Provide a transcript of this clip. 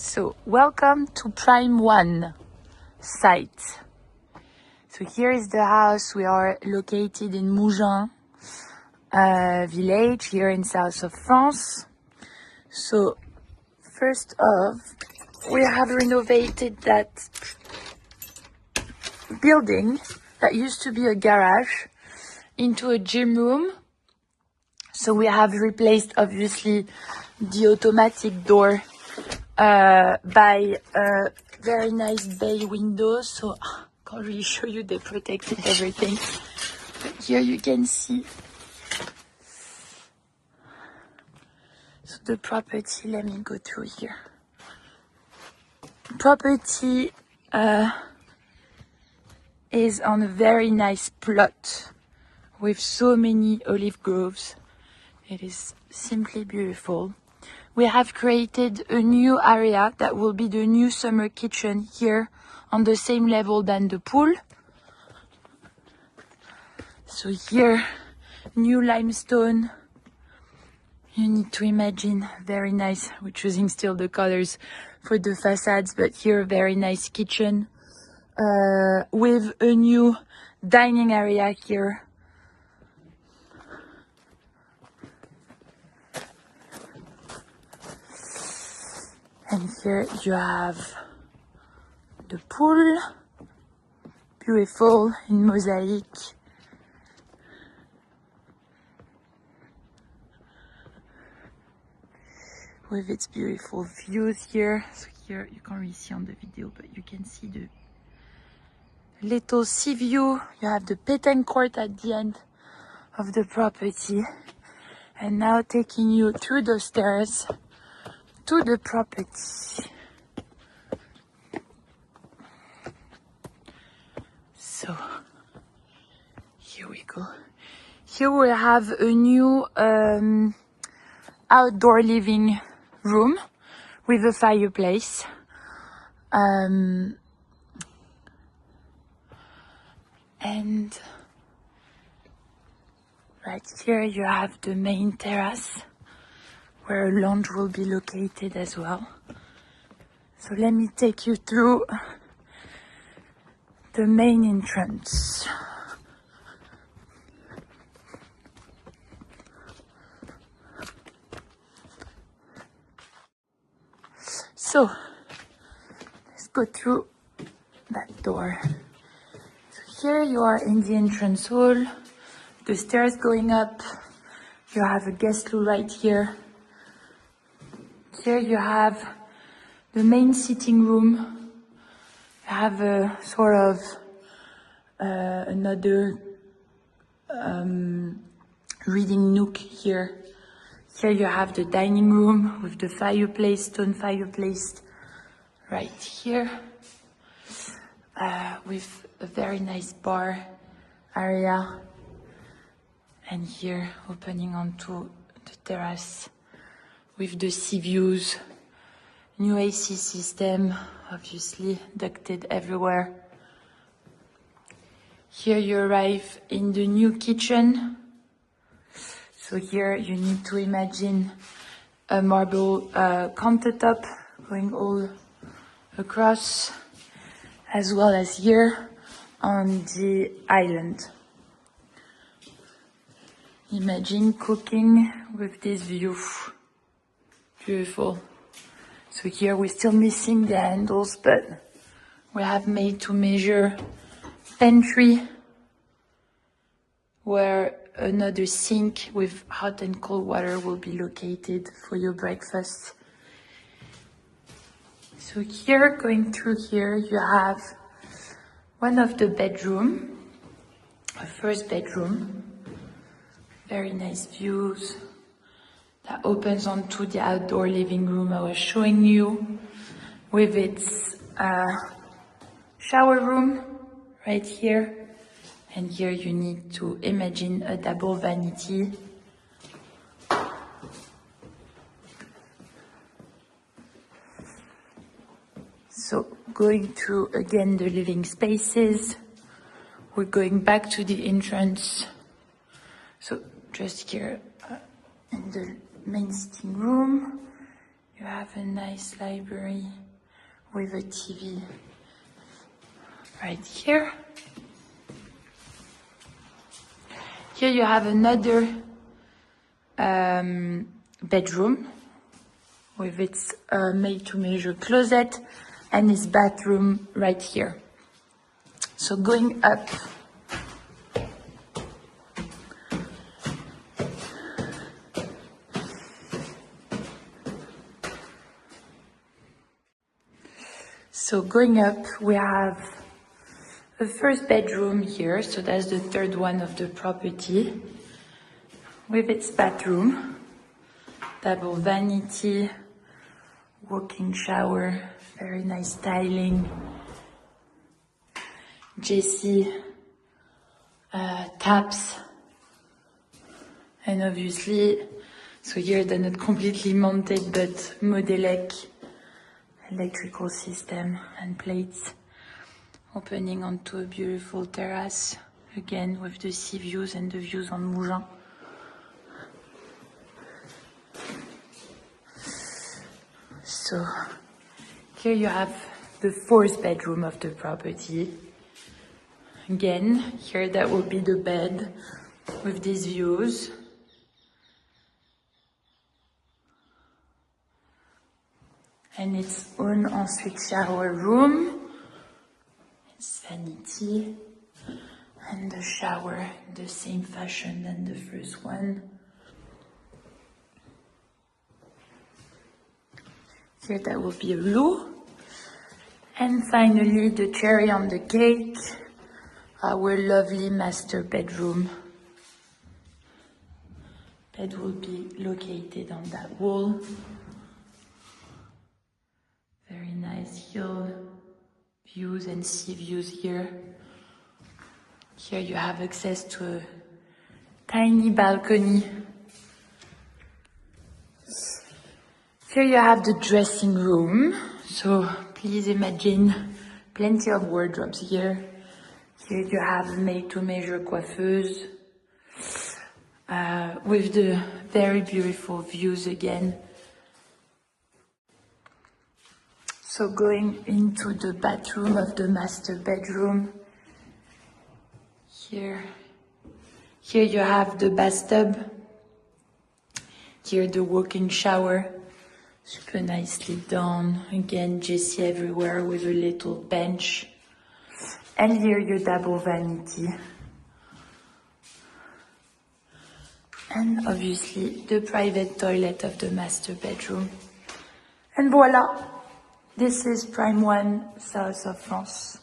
So, welcome to Prime 1 site. So here is the house. We are located in Mougins village here in south of France. So, first off, we have renovated that building that used to be a garage into a gym room. So we have replaced obviously the automatic door by a very nice bay window. So I can't really show you, they protected everything. But here you can see. So the property, let me go through here. Property is on a very nice plot with so many olive groves. It is simply beautiful. We have created a new area that will be the new summer kitchen here on the same level than the pool. So here, new limestone. You need to imagine, very nice. We're choosing still the colors for the facades, but here a very nice kitchen with a new dining area here. And here you have the pool, beautiful in mosaic. With its beautiful views here. So here you can't really see on the video, but you can see the little sea view. You have the pétanque court at the end of the property. And now taking you through the stairs to the property. So here we go. Here we have a new outdoor living room with a fireplace. And right here you have the main terrace where a lounge will be located as well. So let me take you through the main entrance. So let's go through that door. So here you are in the entrance hall. The stairs going up. You have a guest loo right here. Here you have the main sitting room. You have a sort of another reading nook here. Here you have the dining room with the fireplace, stone fireplace right here. With a very nice bar area. And here opening onto the terrace with the sea views. New AC system, obviously ducted everywhere. Here you arrive in the new kitchen. So here you need to imagine a marble countertop going all across, as well as here on the island. Imagine cooking with this view. Beautiful. So here we're still missing the handles, but we have made to measure pantry where another sink with hot and cold water will be located for your breakfast. So here, going through here, you have one of the bedroom, a first bedroom. Very nice views that opens onto the outdoor living room I was showing you, with its shower room right here. And here you need to imagine a double vanity. So going through again the living spaces, we're going back to the entrance. So just here in the main sitting room, You have a nice library with a TV right here. Here you have another bedroom with its made-to-measure closet and its bathroom right here. So going up, we have the first bedroom here, so that's the third one of the property, with its bathroom, double vanity, walk-in shower, very nice styling, JC taps, and obviously, so here they're not completely mounted, but Modelec electrical system and plates, opening onto a beautiful terrace, again with the sea views and the views on Mougins. So here you have the fourth bedroom of the property. Again, here that will be the bed with these views. And its own ensuite shower room. It's vanity. And the shower, the same fashion than the first one. Here that will be a loo. And finally, the cherry on the cake, our lovely master bedroom. Bed will be located on that wall. Very nice hill views and sea views here. Here you have access to a tiny balcony. Here you have the dressing room. So please imagine plenty of wardrobes here. Here you have made-to-measure coiffeuse with the very beautiful views again. So going into the bathroom of the master bedroom, here you have the bathtub, here the walk-in shower, super nicely done, again JC everywhere with a little bench, and here your double vanity, and obviously the private toilet of the master bedroom. And voila! This is Prime 1, south of France.